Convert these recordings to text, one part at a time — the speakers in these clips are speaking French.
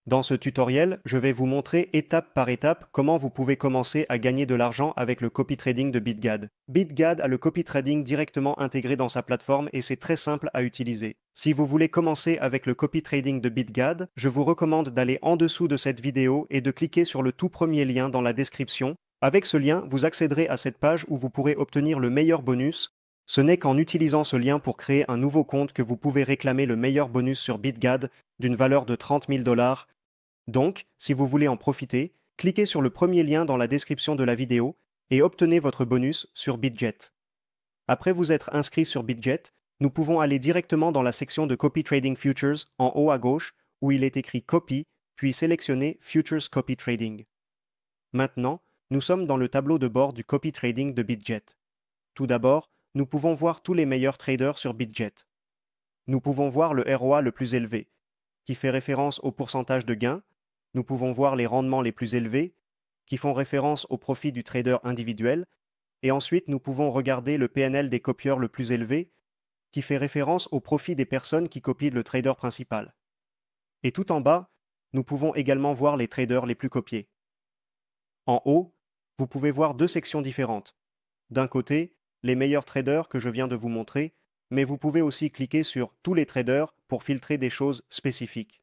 Dans ce tutoriel, je vais vous montrer étape par étape comment vous pouvez commencer à gagner de l'argent avec le copy trading de BitGad. BitGad a le copy trading directement intégré dans sa plateforme et c'est très simple à utiliser. Si vous voulez commencer avec le copy trading de BitGad, je vous recommande d'aller en dessous de cette vidéo et de cliquer sur le tout premier lien dans la description. Avec ce lien, vous accéderez à cette page où vous pourrez obtenir le meilleur bonus. Ce n'est qu'en utilisant ce lien pour créer un nouveau compte que vous pouvez réclamer le meilleur bonus sur BitGad d'une valeur de 30 000 $. Donc, si vous voulez en profiter, cliquez sur le premier lien dans la description de la vidéo et obtenez votre bonus sur BitGet. Après vous être inscrit sur BitGet, nous pouvons aller directement dans la section de Copy Trading Futures en haut à gauche où il est écrit Copy, puis sélectionner Futures Copy Trading. Maintenant, nous sommes dans le tableau de bord du Copy Trading de BitGet. Tout d'abord, nous pouvons voir tous les meilleurs traders sur BitGet. Nous pouvons voir le ROA le plus élevé, qui fait référence au pourcentage de gain. Nous pouvons voir les rendements les plus élevés, qui font référence au profit du trader individuel, et ensuite nous pouvons regarder le PNL des copieurs le plus élevé, qui fait référence au profit des personnes qui copient le trader principal. Et tout en bas, nous pouvons également voir les traders les plus copiés. En haut, vous pouvez voir deux sections différentes. D'un côté, les meilleurs traders que je viens de vous montrer, mais vous pouvez aussi cliquer sur tous les traders pour filtrer des choses spécifiques.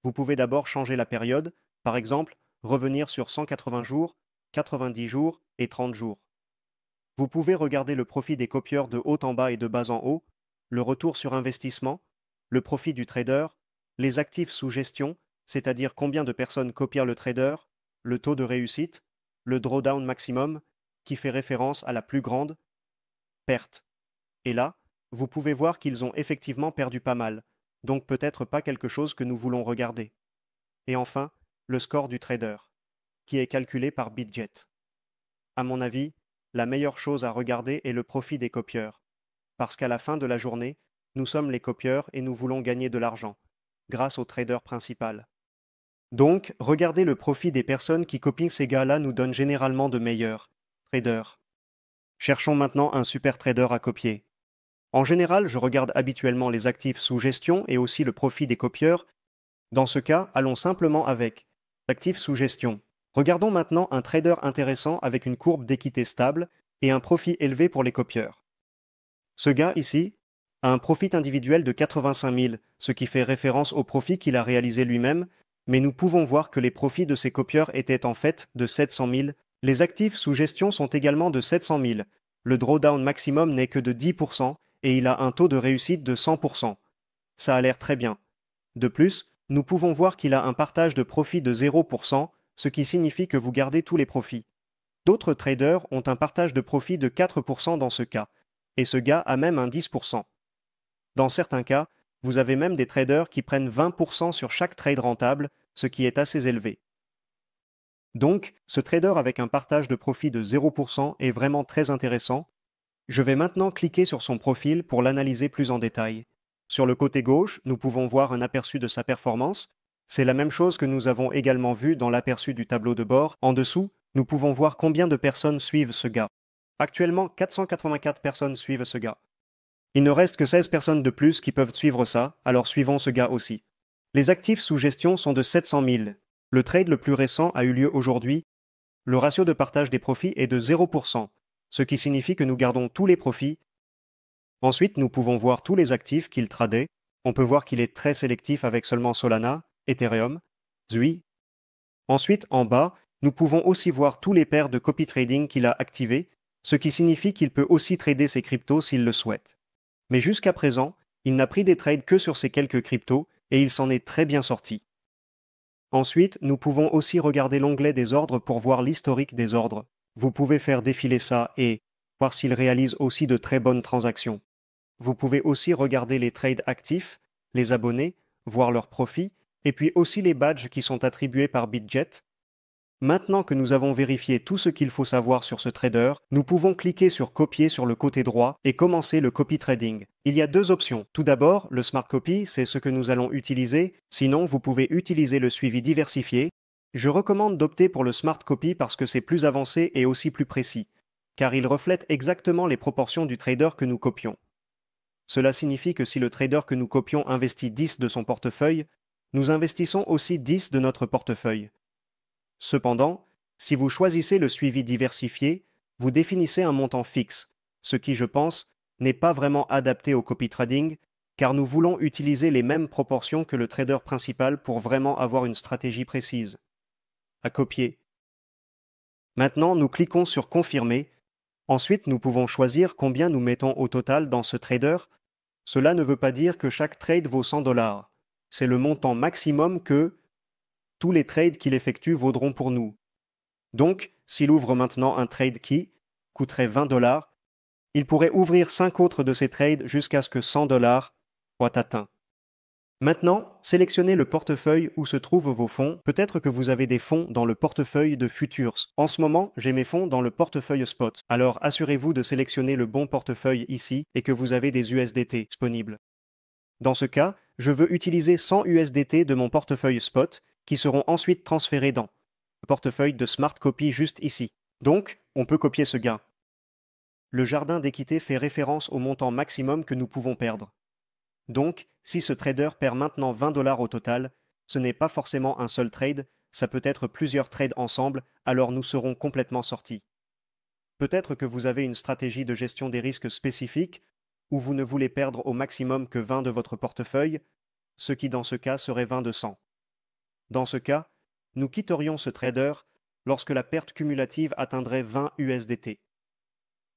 Vous pouvez d'abord changer la période, par exemple, revenir sur 180 jours, 90 jours et 30 jours. Vous pouvez regarder le profit des copieurs de haut en bas et de bas en haut, le retour sur investissement, le profit du trader, les actifs sous gestion, c'est-à-dire combien de personnes copient le trader, le taux de réussite, le drawdown maximum, qui fait référence à la plus grande perte. Et là, vous pouvez voir qu'ils ont effectivement perdu pas mal, donc peut-être pas quelque chose que nous voulons regarder. Et enfin, le score du trader, qui est calculé par BitGet. À mon avis, la meilleure chose à regarder est le profit des copieurs, parce qu'à la fin de la journée, nous sommes les copieurs et nous voulons gagner de l'argent, grâce au trader principal. Donc, regarder le profit des personnes qui copient ces gars-là nous donne généralement de meilleurs traders. Cherchons maintenant un super trader à copier. En général, je regarde habituellement les actifs sous gestion et aussi le profit des copieurs. Dans ce cas, allons simplement avec actifs sous gestion. Regardons maintenant un trader intéressant avec une courbe d'équité stable et un profit élevé pour les copieurs. Ce gars ici a un profit individuel de 85 000, ce qui fait référence au profit qu'il a réalisé lui-même, mais nous pouvons voir que les profits de ses copieurs étaient en fait de 700 000. Les actifs sous gestion sont également de 700 000. Le drawdown maximum n'est que de 10%, et il a un taux de réussite de 100%. Ça a l'air très bien. De plus, nous pouvons voir qu'il a un partage de profit de 0%, ce qui signifie que vous gardez tous les profits. D'autres traders ont un partage de profit de 4% dans ce cas, et ce gars a même un 10%. Dans certains cas, vous avez même des traders qui prennent 20% sur chaque trade rentable, ce qui est assez élevé. Donc, ce trader avec un partage de profit de 0% est vraiment très intéressant. Je vais maintenant cliquer sur son profil pour l'analyser plus en détail. Sur le côté gauche, nous pouvons voir un aperçu de sa performance. C'est la même chose que nous avons également vu dans l'aperçu du tableau de bord. En dessous, nous pouvons voir combien de personnes suivent ce gars. Actuellement, 484 personnes suivent ce gars. Il ne reste que 16 personnes de plus qui peuvent suivre ça, alors suivons ce gars aussi. Les actifs sous gestion sont de 700 000. Le trade le plus récent a eu lieu aujourd'hui. Le ratio de partage des profits est de 0%. Ce qui signifie que nous gardons tous les profits. Ensuite, nous pouvons voir tous les actifs qu'il tradait. On peut voir qu'il est très sélectif avec seulement Solana, Ethereum, Zui. Ensuite, en bas, nous pouvons aussi voir tous les paires de copy trading qu'il a activés, ce qui signifie qu'il peut aussi trader ses cryptos s'il le souhaite. Mais jusqu'à présent, il n'a pris des trades que sur ces quelques cryptos et il s'en est très bien sorti. Ensuite, nous pouvons aussi regarder l'onglet des ordres pour voir l'historique des ordres. Vous pouvez faire défiler ça et voir s'il réalise aussi de très bonnes transactions. Vous pouvez aussi regarder les trades actifs, les abonnés, voir leurs profits, et puis aussi les badges qui sont attribués par BitGet. Maintenant que nous avons vérifié tout ce qu'il faut savoir sur ce trader, nous pouvons cliquer sur Copier sur le côté droit et commencer le copy trading. Il y a deux options. Tout d'abord, le Smart Copy, c'est ce que nous allons utiliser. Sinon, vous pouvez utiliser le suivi diversifié. Je recommande d'opter pour le Smart Copy parce que c'est plus avancé et aussi plus précis, car il reflète exactement les proportions du trader que nous copions. Cela signifie que si le trader que nous copions investit 10 de son portefeuille, Nous investissons aussi 10 de notre portefeuille. Cependant, si vous choisissez le suivi diversifié, vous définissez un montant fixe, ce qui, je pense, n'est pas vraiment adapté au copy trading, car nous voulons utiliser les mêmes proportions que le trader principal pour vraiment avoir une stratégie précise. À copier. Maintenant, nous cliquons sur Confirmer. Ensuite, nous pouvons choisir combien nous mettons au total dans ce trader. Cela ne veut pas dire que chaque trade vaut 100 $. C'est le montant maximum que tous les trades qu'il effectue vaudront pour nous. Donc, s'il ouvre maintenant un trade qui coûterait 20 $, il pourrait ouvrir 5 autres de ces trades jusqu'à ce que 100 $ soient atteints. Maintenant, sélectionnez le portefeuille où se trouvent vos fonds. Peut-être que vous avez des fonds dans le portefeuille de Futures. En ce moment, j'ai mes fonds dans le portefeuille Spot. Alors assurez-vous de sélectionner le bon portefeuille ici et que vous avez des USDT disponibles. Dans ce cas, je veux utiliser 100 USDT de mon portefeuille Spot qui seront ensuite transférés dans le portefeuille de Smart Copy juste ici. Donc, on peut copier ce gain. Le jardin d'équité fait référence au montant maximum que nous pouvons perdre. Donc, si ce trader perd maintenant 20 $ au total, ce n'est pas forcément un seul trade, ça peut être plusieurs trades ensemble, alors nous serons complètement sortis. Peut-être que vous avez une stratégie de gestion des risques spécifique, ou vous ne voulez perdre au maximum que 20 de votre portefeuille, ce qui dans ce cas serait 20 de 100. Dans ce cas, nous quitterions ce trader lorsque la perte cumulative atteindrait 20 USDT.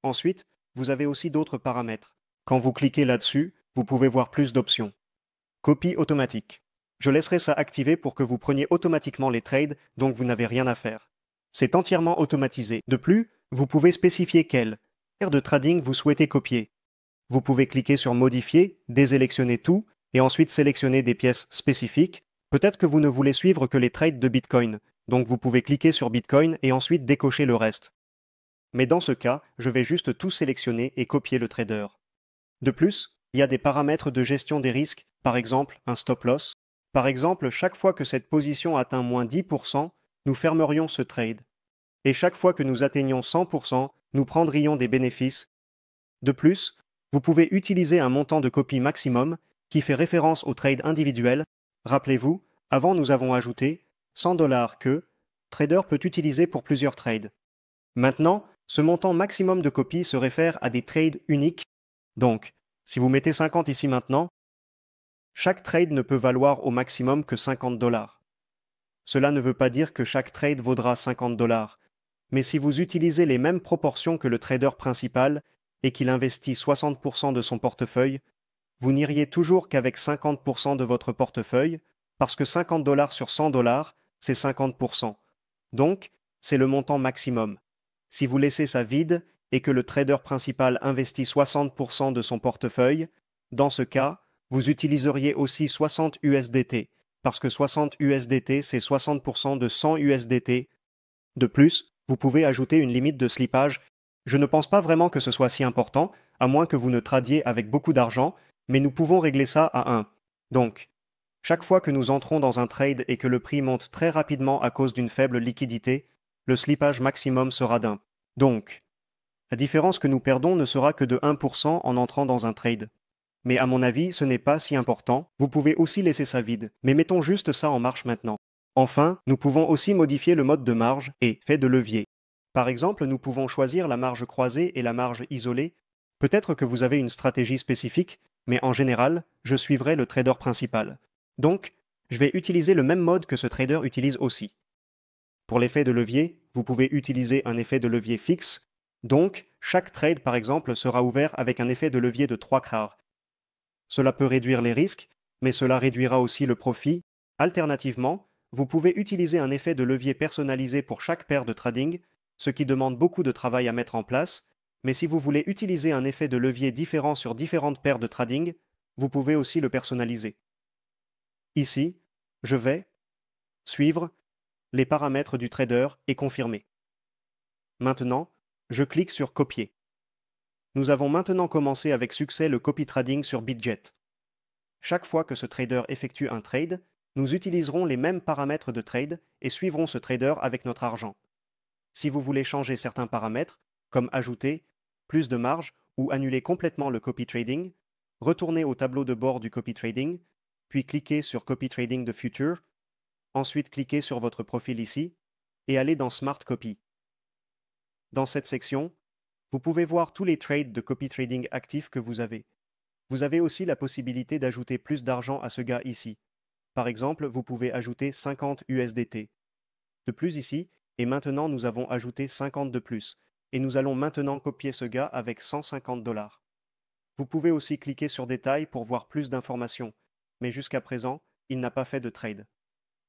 Ensuite, vous avez aussi d'autres paramètres. Quand vous cliquez là-dessus, vous pouvez voir plus d'options. Copie automatique. Je laisserai ça activé pour que vous preniez automatiquement les trades, donc vous n'avez rien à faire. C'est entièrement automatisé. De plus, vous pouvez spécifier quelle paire de trading vous souhaitez copier. Vous pouvez cliquer sur Modifier, désélectionner tout, et ensuite sélectionner des pièces spécifiques. Peut-être que vous ne voulez suivre que les trades de Bitcoin, donc vous pouvez cliquer sur Bitcoin et ensuite décocher le reste. Mais dans ce cas, je vais juste tout sélectionner et copier le trader. De plus, il y a des paramètres de gestion des risques, par exemple un stop loss. Par exemple, chaque fois que cette position atteint moins 10%, nous fermerions ce trade. Et chaque fois que nous atteignons 100%, nous prendrions des bénéfices. De plus, vous pouvez utiliser un montant de copie maximum qui fait référence au trade individuel. Rappelez-vous, avant nous avons ajouté 100 $ que trader peut utiliser pour plusieurs trades. Maintenant, ce montant maximum de copies se réfère à des trades uniques. Donc, si vous mettez 50 ici maintenant, chaque trade ne peut valoir au maximum que 50 $. Cela ne veut pas dire que chaque trade vaudra 50 $, mais si vous utilisez les mêmes proportions que le trader principal et qu'il investit 60% de son portefeuille, vous n'iriez toujours qu'avec 50% de votre portefeuille, parce que 50 $ sur 100 $, c'est 50%. Donc, c'est le montant maximum. Si vous laissez ça vide et que le trader principal investit 60% de son portefeuille, dans ce cas, vous utiliseriez aussi 60 USDT, parce que 60 USDT, c'est 60% de 100 USDT. De plus, vous pouvez ajouter une limite de slippage. Je ne pense pas vraiment que ce soit si important, à moins que vous ne tradiez avec beaucoup d'argent, mais nous pouvons régler ça à 1. Donc, chaque fois que nous entrons dans un trade et que le prix monte très rapidement à cause d'une faible liquidité, le slippage maximum sera d'1. Donc, la différence que nous perdons ne sera que de 1% en entrant dans un trade. Mais à mon avis, ce n'est pas si important, vous pouvez aussi laisser ça vide, mais mettons juste ça en marche maintenant. Enfin, nous pouvons aussi modifier le mode de marge et fait de levier. Par exemple, nous pouvons choisir la marge croisée et la marge isolée. Peut-être que vous avez une stratégie spécifique, mais en général, je suivrai le trader principal. Donc, je vais utiliser le même mode que ce trader utilise aussi. Pour l'effet de levier, vous pouvez utiliser un effet de levier fixe. Donc, chaque trade, par exemple, sera ouvert avec un effet de levier de 3 CRAR. Cela peut réduire les risques, mais cela réduira aussi le profit. Alternativement, vous pouvez utiliser un effet de levier personnalisé pour chaque paire de trading, ce qui demande beaucoup de travail à mettre en place, mais si vous voulez utiliser un effet de levier différent sur différentes paires de trading, vous pouvez aussi le personnaliser. Ici, je vais suivre les paramètres du trader et confirmer. Maintenant, je clique sur Copier. Nous avons maintenant commencé avec succès le copy trading sur BitGet. Chaque fois que ce trader effectue un trade, nous utiliserons les mêmes paramètres de trade et suivrons ce trader avec notre argent. Si vous voulez changer certains paramètres, comme ajouter plus de marge ou annuler complètement le copy trading, retournez au tableau de bord du copy trading, puis cliquez sur Copy Trading the Future, ensuite cliquez sur votre profil ici, et allez dans Smart Copy. Dans cette section, vous pouvez voir tous les trades de copy trading actifs que vous avez. Vous avez aussi la possibilité d'ajouter plus d'argent à ce gars ici. Par exemple, vous pouvez ajouter 50 USDT. De plus ici, et maintenant nous avons ajouté 50 de plus, et nous allons maintenant copier ce gars avec 150 $. Vous pouvez aussi cliquer sur Détails pour voir plus d'informations, mais jusqu'à présent, il n'a pas fait de trade.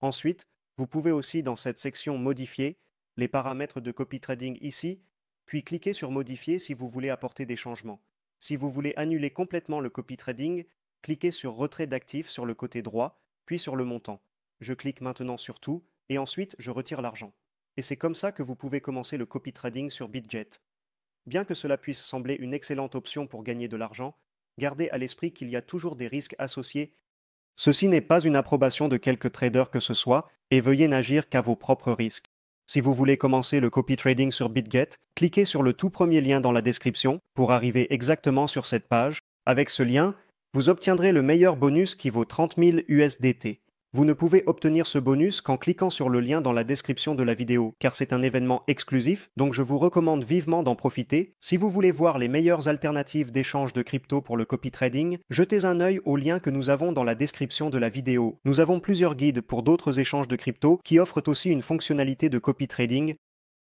Ensuite, vous pouvez aussi dans cette section Modifier les paramètres de copy trading ici, puis cliquez sur Modifier si vous voulez apporter des changements. Si vous voulez annuler complètement le copy trading, cliquez sur Retrait d'actifs sur le côté droit, puis sur le montant. Je clique maintenant sur Tout, et ensuite je retire l'argent. Et c'est comme ça que vous pouvez commencer le copy trading sur BitGet. Bien que cela puisse sembler une excellente option pour gagner de l'argent, gardez à l'esprit qu'il y a toujours des risques associés. Ceci n'est pas une approbation de quelque trader que ce soit, et veuillez n'agir qu'à vos propres risques. Si vous voulez commencer le copy trading sur BitGet, cliquez sur le tout premier lien dans la description pour arriver exactement sur cette page. Avec ce lien, vous obtiendrez le meilleur bonus qui vaut 30 000 USDT. Vous ne pouvez obtenir ce bonus qu'en cliquant sur le lien dans la description de la vidéo, car c'est un événement exclusif, donc je vous recommande vivement d'en profiter. Si vous voulez voir les meilleures alternatives d'échange de crypto pour le copy trading, jetez un œil au lien que nous avons dans la description de la vidéo. Nous avons plusieurs guides pour d'autres échanges de crypto qui offrent aussi une fonctionnalité de copy trading.